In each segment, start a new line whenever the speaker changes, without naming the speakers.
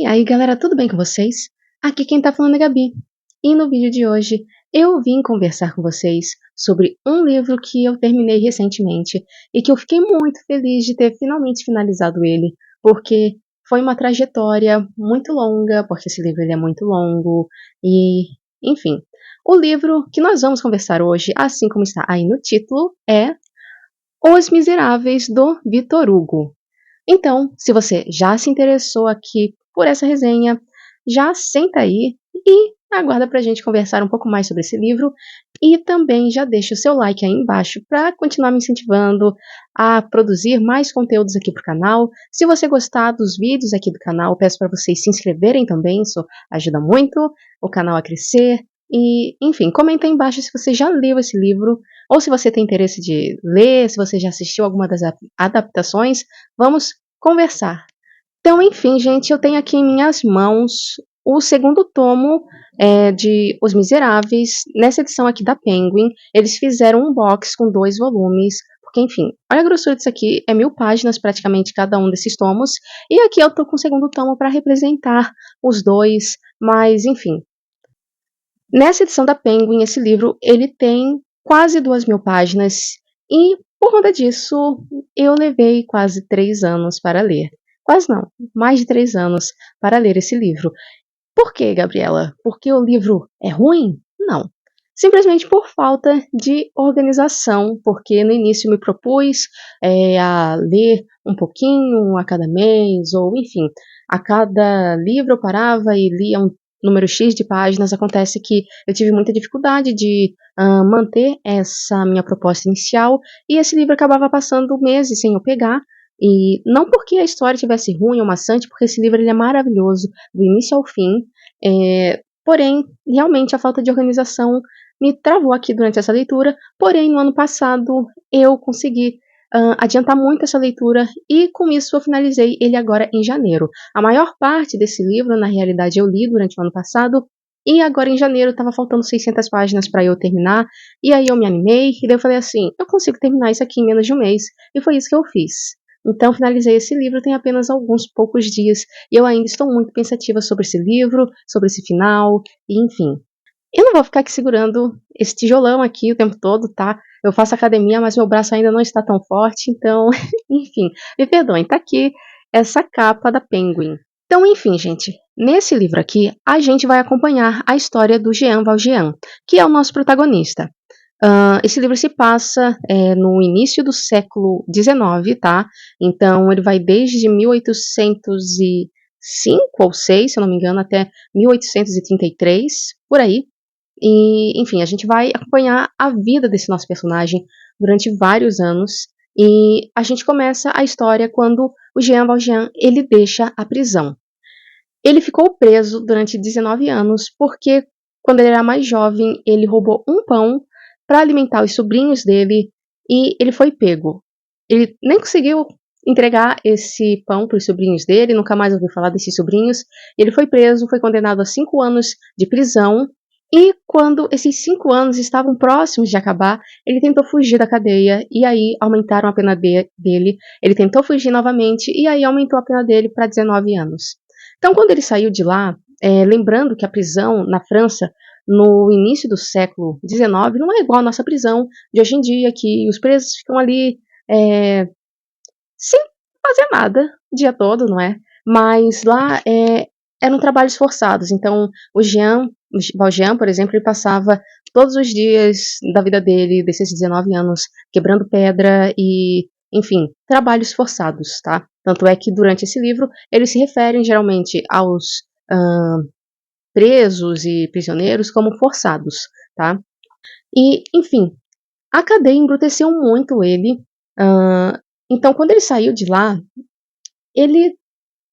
aí galera, tudo bem com vocês? Aqui quem tá falando é Gabi. E no vídeo de hoje eu vim conversar com vocês sobre um livro que eu terminei recentemente e que eu fiquei muito feliz de ter finalmente finalizado ele, porque foi uma trajetória muito longa, porque esse livro ele é muito longo e, enfim. O livro que nós vamos conversar hoje, assim como está aí no título, é Os Miseráveis, do Victor Hugo. Então, se você já se interessou aqui por essa resenha, já senta aí e aguarda pra gente conversar um pouco mais sobre esse livro e também já deixa o seu like aí embaixo para continuar me incentivando a produzir mais conteúdos aqui pro canal. Se você gostar dos vídeos aqui do canal, peço para vocês se inscreverem também, isso ajuda muito o canal a crescer. E, enfim, comenta aí embaixo se você já leu esse livro ou se você tem interesse de ler, se você já assistiu alguma das adaptações. Vamos conversar. Então, enfim, gente, eu tenho aqui em minhas mãos o segundo tomo de Os Miseráveis. Nessa edição aqui da Penguin, eles fizeram um box com 2 volumes, porque, enfim, olha a grossura disso aqui, é 1000 páginas praticamente cada um desses tomos, e aqui eu tô com o segundo tomo para representar os dois, mas, enfim. Nessa edição da Penguin, esse livro, ele tem quase 2000 páginas, e por conta disso, eu levei quase 3 anos para ler. Quase não, mais de 3 anos para ler esse livro. Por quê, Gabriela? Porque o livro é ruim? Não. Simplesmente por falta de organização, porque no início me propus a ler um pouquinho a cada mês, ou enfim, a cada livro eu parava e lia um número X de páginas. Acontece que eu tive muita dificuldade de manter essa minha proposta inicial, e esse livro acabava passando meses sem eu pegar, e não porque a história tivesse ruim ou maçante, porque esse livro ele é maravilhoso, do início ao fim, porém, realmente a falta de organização me travou aqui durante essa leitura. Porém, no ano passado eu consegui adiantar muito essa leitura e com isso eu finalizei ele agora em janeiro. A maior parte desse livro, na realidade, eu li durante o ano passado, e agora em janeiro estava faltando 600 páginas para eu terminar, e aí eu me animei, e daí eu falei assim, eu consigo terminar isso aqui em menos de um mês, e foi isso que eu fiz. Então finalizei esse livro tem apenas alguns poucos dias, e eu ainda estou muito pensativa sobre esse livro, sobre esse final, e enfim. Eu não vou ficar aqui segurando esse tijolão aqui o tempo todo, tá? Eu faço academia, mas meu braço ainda não está tão forte, então, enfim, me perdoem, tá aqui essa capa da Penguin. Então, enfim, gente, nesse livro aqui, a gente vai acompanhar a história do Jean Valjean, que é o nosso protagonista. Esse livro se passa no início do século XIX, tá? Então, ele vai desde 1805 ou 6, se eu não me engano, até 1833, por aí. E, enfim, a gente vai acompanhar a vida desse nosso personagem durante vários anos. E a gente começa a história quando o Jean Valjean, ele deixa a prisão. Ele ficou preso durante 19 anos porque, quando ele era mais jovem, ele roubou um pão para alimentar os sobrinhos dele e ele foi pego. Ele nem conseguiu entregar esse pão para os sobrinhos dele, nunca mais ouviu falar desses sobrinhos. Ele foi preso, foi condenado a 5 anos de prisão. E quando esses 5 anos estavam próximos de acabar, ele tentou fugir da cadeia, e aí aumentaram a pena dele. Ele tentou fugir novamente, e aí aumentou a pena dele para 19 anos. Então, quando ele saiu de lá, lembrando que a prisão na França, no início do século XIX, não é igual a nossa prisão de hoje em dia, que os presos ficam ali sem fazer nada o dia todo, não é? Mas lá eram trabalhos forçados. Então, o Valjean, por exemplo, ele passava todos os dias da vida dele, desses 19 anos, quebrando pedra e, enfim, trabalhos forçados, tá? Tanto é que durante esse livro eles se referem geralmente aos presos e prisioneiros como forçados, tá? E, enfim, a cadeia embruteceu muito ele. Então, quando ele saiu de lá, ele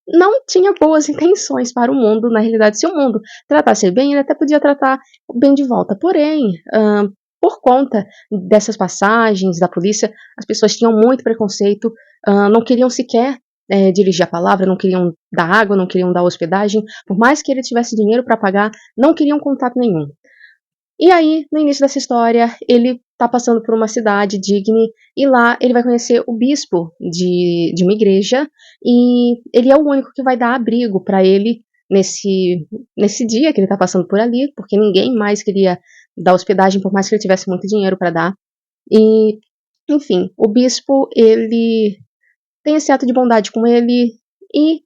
não tinha boas intenções para o mundo. Na realidade, se o mundo tratasse bem, ele até podia tratar bem de volta. Porém, por conta dessas passagens da polícia, as pessoas tinham muito preconceito, não queriam sequer dirigir a palavra, não queriam dar água, não queriam dar hospedagem. Por mais que ele tivesse dinheiro para pagar, não queriam contato nenhum. E aí, no início dessa história, ele tá passando por uma cidade, Digne, e lá ele vai conhecer o bispo de uma igreja, e ele é o único que vai dar abrigo para ele nesse dia que ele tá passando por ali, porque ninguém mais queria dar hospedagem, por mais que ele tivesse muito dinheiro para dar. E, enfim, o bispo, ele tem esse ato de bondade com ele e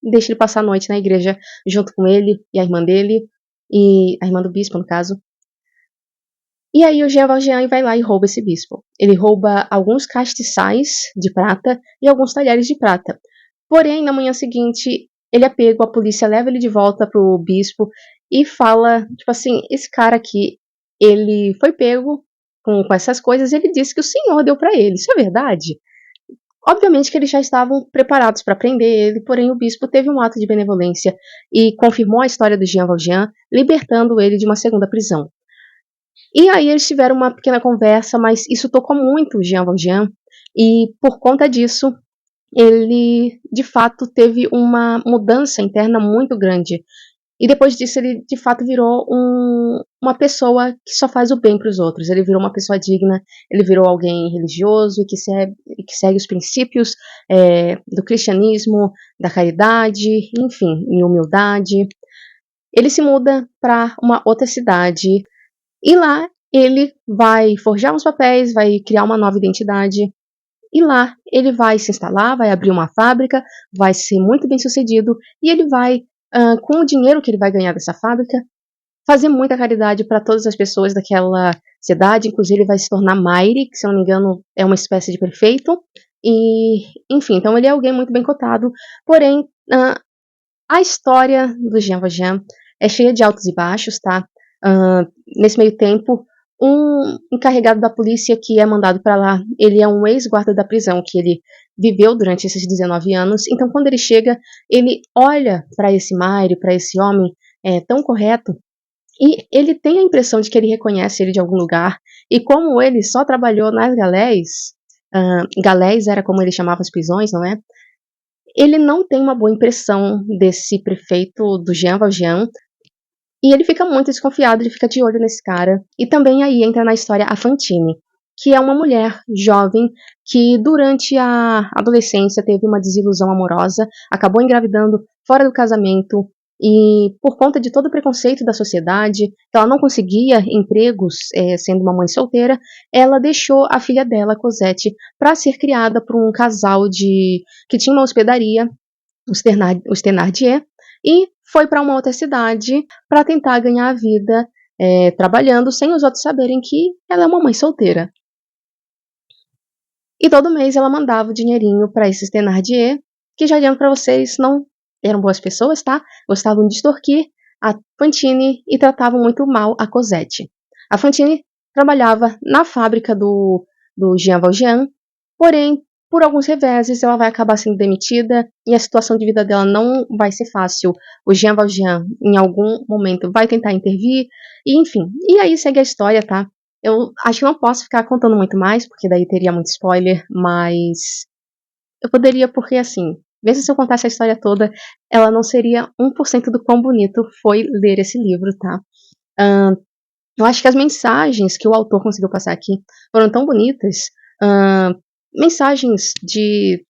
deixa ele passar a noite na igreja junto com ele e a irmã dele, e a irmã do bispo, no caso. E aí o Jean Valjean vai lá e rouba esse bispo. Ele rouba alguns castiçais de prata e alguns talheres de prata. Porém, na manhã seguinte, ele é pego, a polícia leva ele de volta pro bispo e fala, tipo assim, esse cara aqui, ele foi pego com essas coisas e ele disse que o senhor deu pra ele. Isso é verdade? Obviamente que eles já estavam preparados para prender ele, porém o bispo teve um ato de benevolência e confirmou a história do Jean Valjean, libertando ele de uma segunda prisão. E aí eles tiveram uma pequena conversa, mas isso tocou muito o Jean Valjean, e por conta disso, ele de fato teve uma mudança interna muito grande. E depois disso ele de fato virou uma pessoa que só faz o bem para os outros. Ele virou uma pessoa digna, ele virou alguém religioso e que segue os princípios do cristianismo, da caridade, enfim, e humildade. Ele se muda para uma outra cidade e lá ele vai forjar uns papéis, vai criar uma nova identidade. E lá ele vai se instalar, vai abrir uma fábrica, vai ser muito bem sucedido e ele vai, com o dinheiro que ele vai ganhar dessa fábrica, fazer muita caridade para todas as pessoas daquela cidade. Inclusive ele vai se tornar Maire, que se eu não me engano é uma espécie de prefeito. E, enfim, então ele é alguém muito bem cotado. Porém, a história do Jean Valjean é cheia de altos e baixos, tá? Nesse meio tempo, um encarregado da polícia que é mandado para lá, ele é um ex-guarda da prisão que ele viveu durante esses 19 anos. Então, quando ele chega, ele olha para esse Maire, para esse homem tão correto, e ele tem a impressão de que ele reconhece ele de algum lugar. E como ele só trabalhou nas galés, galés era como ele chamava as prisões, não é? Ele não tem uma boa impressão desse prefeito do Jean Valjean, e ele fica muito desconfiado, ele fica de olho nesse cara. E também aí entra na história a Fantine, que é uma mulher jovem que durante a adolescência teve uma desilusão amorosa, acabou engravidando fora do casamento, e por conta de todo o preconceito da sociedade, que ela não conseguia empregos sendo uma mãe solteira, ela deixou a filha dela, Cosette, para ser criada por um casal que tinha uma hospedaria, os Thénardier, e foi para uma outra cidade para tentar ganhar a vida trabalhando sem os outros saberem que ela é uma mãe solteira. E todo mês ela mandava o dinheirinho para esses Thénardier, que já adianto para vocês, não eram boas pessoas, tá? Gostavam de extorquir a Fantine e tratavam muito mal a Cosette. A Fantine trabalhava na fábrica do Jean Valjean, porém, por alguns reveses, ela vai acabar sendo demitida e a situação de vida dela não vai ser fácil. O Jean Valjean, em algum momento, vai tentar intervir, e enfim. E aí segue a história, tá? Eu acho que não posso ficar contando muito mais, porque daí teria muito spoiler, mas eu poderia, porque assim, mesmo se eu contasse a história toda, ela não seria 1% do quão bonito foi ler esse livro, tá? Eu acho que as mensagens que o autor conseguiu passar aqui foram tão bonitas, mensagens de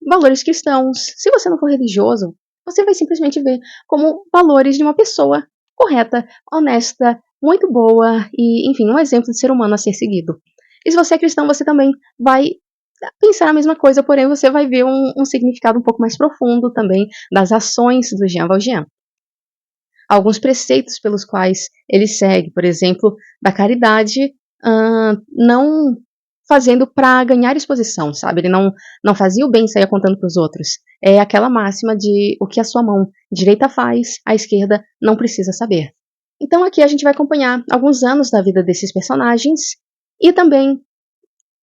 valores cristãos. Se você não for religioso, você vai simplesmente ver como valores de uma pessoa correta, honesta, muito boa e, enfim, um exemplo de ser humano a ser seguido. E se você é cristão, você também vai pensar a mesma coisa, porém você vai ver um significado um pouco mais profundo também das ações do Jean Valjean. Alguns preceitos pelos quais ele segue, por exemplo, da caridade, não fazendo para ganhar exposição, sabe? Ele não fazia o bem e saía contando para os outros. É aquela máxima de o que a sua mão direita faz, a esquerda não precisa saber. Então aqui a gente vai acompanhar alguns anos da vida desses personagens e também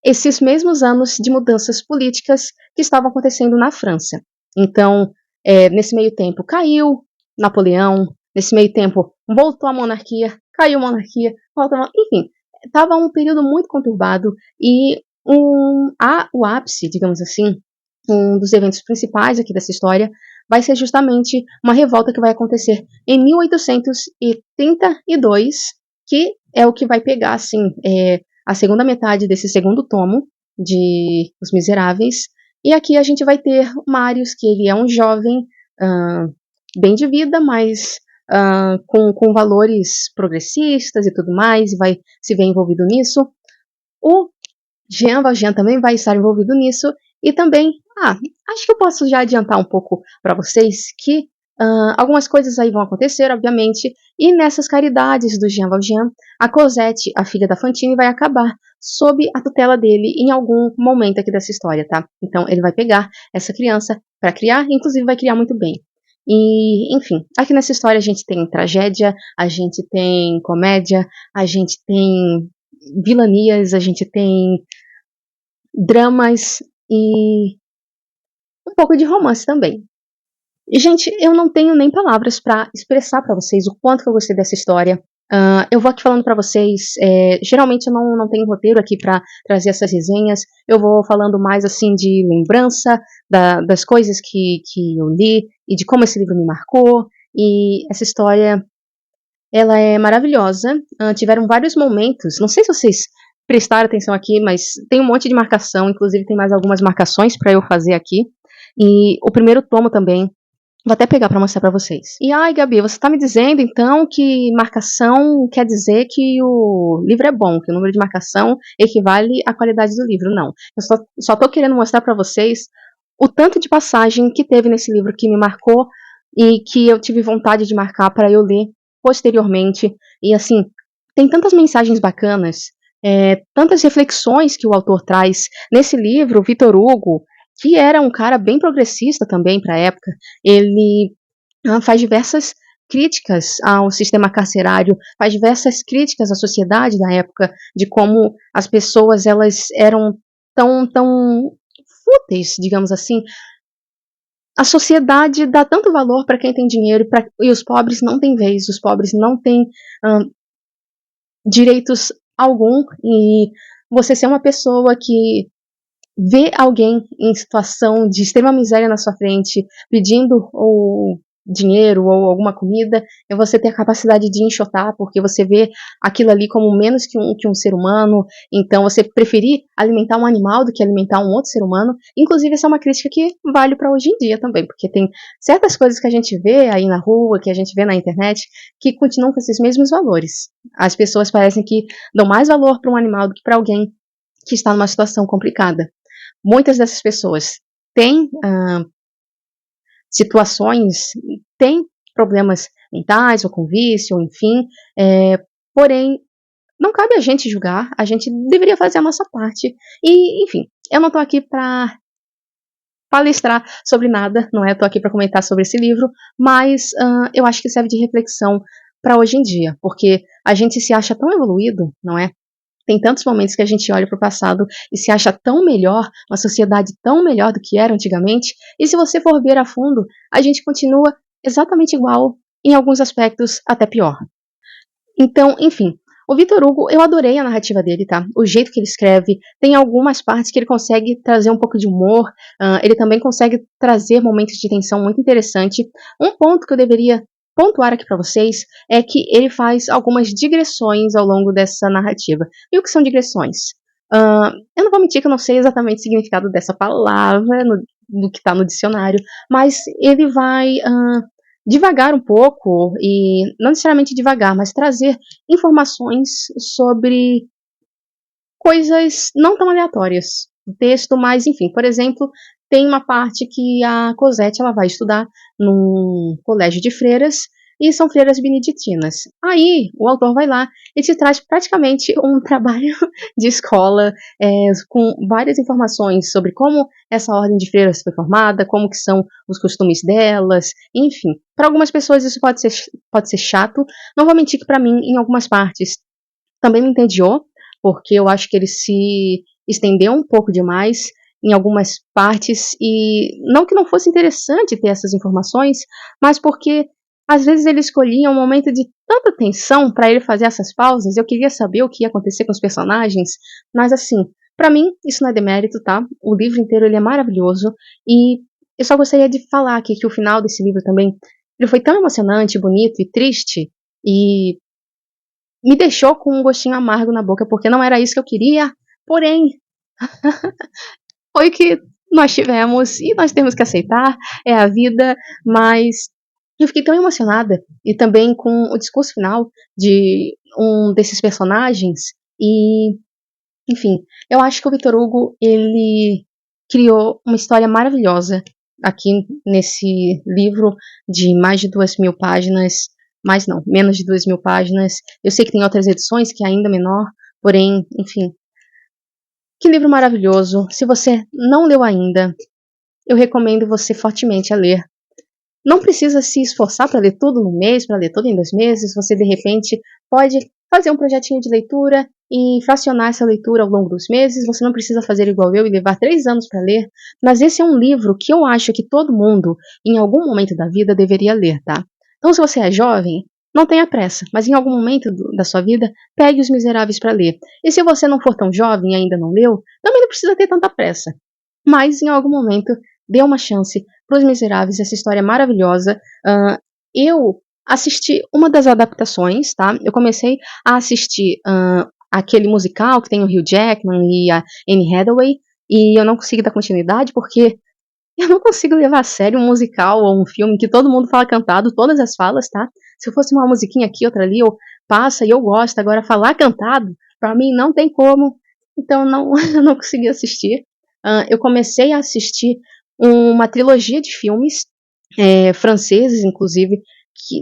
esses mesmos anos de mudanças políticas que estavam acontecendo na França. Então, nesse meio tempo caiu Napoleão, nesse meio tempo voltou a monarquia, caiu a monarquia, enfim, estava um período muito conturbado e o ápice, digamos assim, um dos eventos principais aqui dessa história vai ser justamente uma revolta que vai acontecer em 1832, que é o que vai pegar, assim, a segunda metade desse segundo tomo de Os Miseráveis. E aqui a gente vai ter Marius, que ele é um jovem bem de vida, mas com valores progressistas e tudo mais, e vai se ver envolvido nisso. O Jean Valjean também vai estar envolvido nisso, e também, acho que eu posso já adiantar um pouco para vocês que algumas coisas aí vão acontecer, obviamente, e nessas caridades do Jean Valjean, a Cosette, a filha da Fantine, vai acabar sob a tutela dele em algum momento aqui dessa história, tá? Então ele vai pegar essa criança para criar, inclusive vai criar muito bem. E, enfim, aqui nessa história a gente tem tragédia, a gente tem comédia, a gente tem vilanias, a gente tem dramas e um pouco de romance também. E, gente, eu não tenho nem palavras para expressar para vocês o quanto que eu gostei dessa história. Eu vou aqui falando para vocês, geralmente eu não tenho roteiro aqui para trazer essas resenhas, eu vou falando mais assim de lembrança, das coisas que eu li e de como esse livro me marcou, e essa história, ela é maravilhosa. Tiveram vários momentos, não sei se vocês prestaram atenção aqui, mas tem um monte de marcação, inclusive tem mais algumas marcações para eu fazer aqui, e o primeiro tomo também. Vou até pegar para mostrar para vocês. E ai, Gabi, você tá me dizendo então que marcação quer dizer que o livro é bom, que o número de marcação equivale à qualidade do livro? Não. Eu só tô querendo mostrar para vocês o tanto de passagem que teve nesse livro que me marcou e que eu tive vontade de marcar para eu ler posteriormente. E assim, tem tantas mensagens bacanas, tantas reflexões que o autor traz. Nesse livro, Victor Hugo, que era um cara bem progressista também para a época, ele faz diversas críticas ao sistema carcerário, faz diversas críticas à sociedade da época, de como as pessoas elas eram tão fúteis, digamos assim. A sociedade dá tanto valor para quem tem dinheiro e os pobres não têm vez, os pobres não têm direitos algum, e você ser uma pessoa que vê alguém em situação de extrema miséria na sua frente, pedindo ou dinheiro ou alguma comida, é você ter a capacidade de enxotar, porque você vê aquilo ali como menos que um ser humano, então você preferir alimentar um animal do que alimentar um outro ser humano. Inclusive, essa é uma crítica que vale para hoje em dia também, porque tem certas coisas que a gente vê aí na rua, que a gente vê na internet, que continuam com esses mesmos valores. As pessoas parecem que dão mais valor para um animal do que para alguém que está numa situação complicada. Muitas dessas pessoas têm situações, têm problemas mentais ou com vício, enfim, porém, não cabe a gente julgar, a gente deveria fazer a nossa parte. E, enfim, eu não estou aqui para palestrar sobre nada, não é? Estou aqui para comentar sobre esse livro, mas eu acho que serve de reflexão para hoje em dia, porque a gente se acha tão evoluído, não é? Tem tantos momentos que a gente olha para o passado e se acha tão melhor, uma sociedade tão melhor do que era antigamente, e se você for ver a fundo, a gente continua exatamente igual, em alguns aspectos até pior. Então, enfim, o Victor Hugo, eu adorei a narrativa dele, tá? O jeito que ele escreve, tem algumas partes que ele consegue trazer um pouco de humor, ele também consegue trazer momentos de tensão muito interessante. Um ponto que eu deveria pontuar aqui para vocês é que ele faz algumas digressões ao longo dessa narrativa. E o que são digressões? Eu não vou mentir que eu não sei exatamente o significado dessa palavra, do que está no dicionário, mas ele vai devagar um pouco, e não necessariamente devagar, mas trazer informações sobre coisas não tão aleatórias. O texto, mas enfim, por exemplo, tem uma parte que a Cosette ela vai estudar num colégio de freiras, e são freiras beneditinas. Aí o autor vai lá e te traz praticamente um trabalho de escola, com várias informações sobre como essa ordem de freiras foi formada, como que são os costumes delas, enfim. Para algumas pessoas isso pode ser chato. Não vou mentir que para mim, em algumas partes, também me entediou, porque eu acho que ele se estendeu um pouco demais em algumas partes, e não que não fosse interessante ter essas informações, mas porque às vezes ele escolhia um momento de tanta tensão para ele fazer essas pausas. Eu queria saber o que ia acontecer com os personagens, mas assim, para mim isso não é demérito, tá? O livro inteiro ele é maravilhoso, e eu só gostaria de falar aqui que o final desse livro também ele foi tão emocionante, bonito e triste, e me deixou com um gostinho amargo na boca, porque não era isso que eu queria, porém, foi o que nós tivemos e nós temos que aceitar, é a vida, mas eu fiquei tão emocionada e também com o discurso final de um desses personagens e, enfim, eu acho que o Victor Hugo, ele criou uma história maravilhosa aqui nesse livro de mais de 2.000 páginas, mais não, menos de 2.000 páginas. Eu sei que tem outras edições que é ainda menor, porém, enfim, que livro maravilhoso. Se você não leu ainda, eu recomendo você fortemente a ler. Não precisa se esforçar para ler tudo no mês, para ler tudo em 2 meses. Você, de repente, pode fazer um projetinho de leitura e fracionar essa leitura ao longo dos meses. Você não precisa fazer igual eu e levar 3 anos para ler. Mas esse é um livro que eu acho que todo mundo, em algum momento da vida, deveria ler, tá? Então, se você é jovem, não tenha pressa, mas em algum momento da sua vida, pegue Os Miseráveis para ler. E se você não for tão jovem e ainda não leu, também não precisa ter tanta pressa. Mas em algum momento, dê uma chance para Os Miseráveis, essa história maravilhosa. Eu assisti uma das adaptações, tá? Eu comecei a assistir aquele musical que tem o Hugh Jackman e a Anne Hathaway, e eu não consegui dar continuidade porque eu não consigo levar a sério um musical ou um filme que todo mundo fala cantado, todas as falas, tá? Se fosse uma musiquinha aqui, outra ali, eu passa e eu gosto. Agora, falar cantado, pra mim não tem como. Então, não, eu não consegui assistir. Eu comecei a assistir uma trilogia de filmes, franceses, inclusive,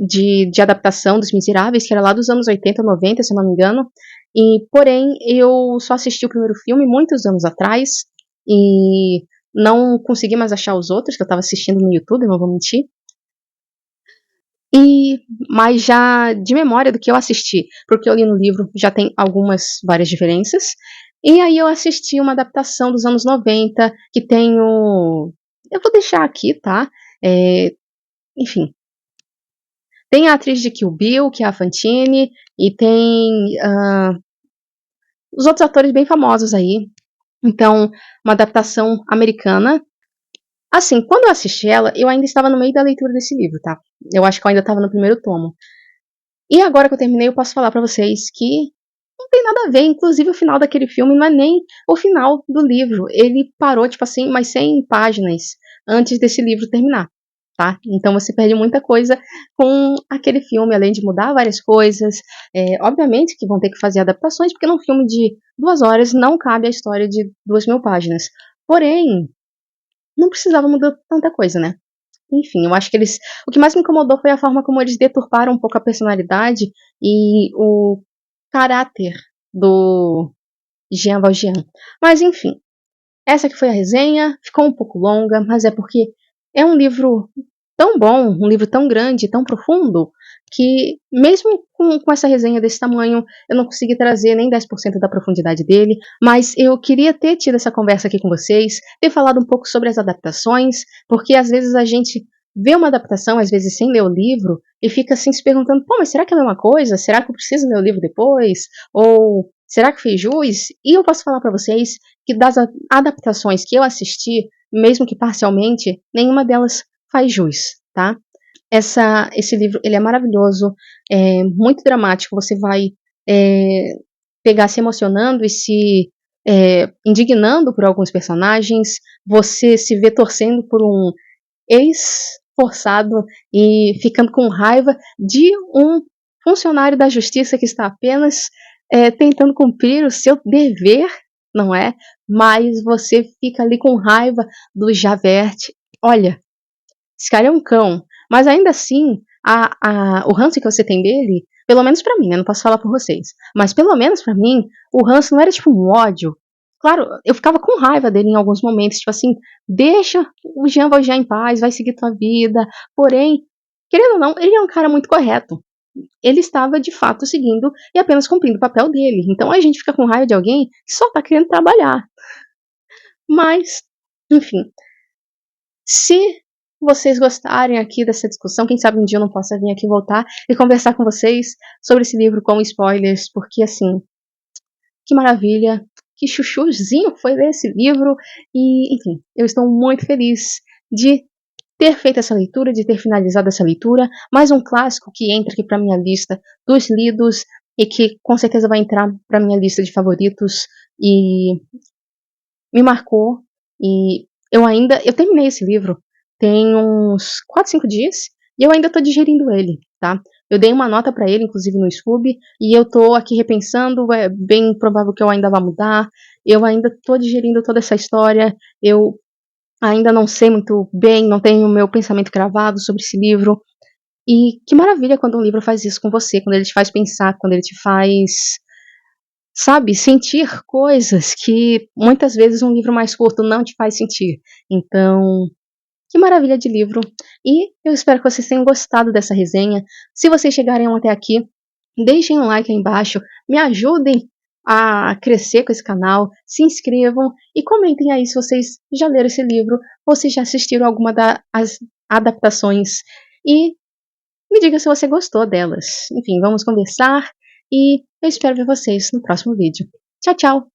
de adaptação dos Miseráveis, que era lá dos anos 80, 90, se eu não me engano. E, porém, eu só assisti o primeiro filme muitos anos atrás. E não consegui mais achar os outros, que eu estava assistindo no YouTube, não vou mentir. Mas já de memória do que eu assisti, porque eu li no livro, já tem várias diferenças. E aí eu assisti uma adaptação dos anos 90, que tem o... Eu vou deixar aqui, tá? Enfim. Tem a atriz de Kill Bill, que é a Fantine, e tem os outros atores bem famosos aí. Então, uma adaptação americana. Assim, quando eu assisti ela, eu ainda estava no meio da leitura desse livro, tá? Eu acho que eu ainda estava no primeiro tomo. E agora que eu terminei, eu posso falar pra vocês que não tem nada a ver. Inclusive, o final daquele filme não é nem o final do livro. Ele parou, tipo assim, mais 100 páginas antes desse livro terminar, tá? Então você perde muita coisa com aquele filme, além de mudar várias coisas. Obviamente que vão ter que fazer adaptações, porque num filme de 2 horas não cabe a história de 2.000 páginas. Porém, não precisava mudar tanta coisa, né? Enfim, eu acho que o que mais me incomodou foi a forma como eles deturparam um pouco a personalidade e o caráter do Jean Valjean. Mas enfim, essa que foi a resenha, ficou um pouco longa, mas é porque é um livro tão bom, um livro tão grande, tão profundo, que mesmo com essa resenha desse tamanho, eu não consegui trazer nem 10% da profundidade dele, mas eu queria ter tido essa conversa aqui com vocês, ter falado um pouco sobre as adaptações, porque às vezes a gente vê uma adaptação, às vezes sem ler o livro, e fica assim se perguntando, pô, mas será que é a mesma coisa? Será que eu preciso ler o livro depois? Ou será que fez jus? E eu posso falar para vocês que das adaptações que eu assisti, mesmo que parcialmente, nenhuma delas faz jus, tá? Esse livro, ele é maravilhoso, é muito dramático, você vai pegar se emocionando e se indignando por alguns personagens, você se vê torcendo por um ex-forçado e ficando com raiva de um funcionário da justiça que está apenas tentando cumprir o seu dever, não é? Mas você fica ali com raiva do Javert. Olha, esse cara é um cão. Mas ainda assim, o ranço que você tem dele, pelo menos pra mim, eu não posso falar por vocês, mas pelo menos pra mim, o ranço não era tipo um ódio. Claro, eu ficava com raiva dele em alguns momentos, tipo assim, deixa o Jean Valjean em paz, vai seguir tua vida. Porém, querendo ou não, ele é um cara muito correto. Ele estava de fato seguindo e apenas cumprindo o papel dele. Então a gente fica com raiva de alguém que só tá querendo trabalhar. Mas, enfim, se vocês gostarem aqui dessa discussão, quem sabe um dia eu não possa vir aqui voltar e conversar com vocês sobre esse livro com spoilers, porque assim, que maravilha, que chuchuzinho foi ler esse livro, e enfim, eu estou muito feliz de ter feito essa leitura, de ter finalizado essa leitura, mais um clássico que entra aqui para minha lista dos lidos e que com certeza vai entrar para minha lista de favoritos e me marcou e Eu terminei esse livro tem uns 4, 5 dias, e eu ainda tô digerindo ele, tá. Eu dei uma nota pra ele, inclusive no Scooby, e eu tô aqui repensando, é bem provável que eu ainda vá mudar, eu ainda tô digerindo toda essa história, eu ainda não sei muito bem, não tenho o meu pensamento gravado sobre esse livro, e que maravilha quando um livro faz isso com você, quando ele te faz pensar, quando ele te faz, sabe, sentir coisas que muitas vezes um livro mais curto não te faz sentir. Então, que maravilha de livro! E eu espero que vocês tenham gostado dessa resenha. Se vocês chegarem até aqui, deixem um like aí embaixo, me ajudem a crescer com esse canal, se inscrevam e comentem aí se vocês já leram esse livro ou se já assistiram alguma das adaptações. E me diga se você gostou delas. Enfim, vamos conversar e eu espero ver vocês no próximo vídeo. Tchau, tchau!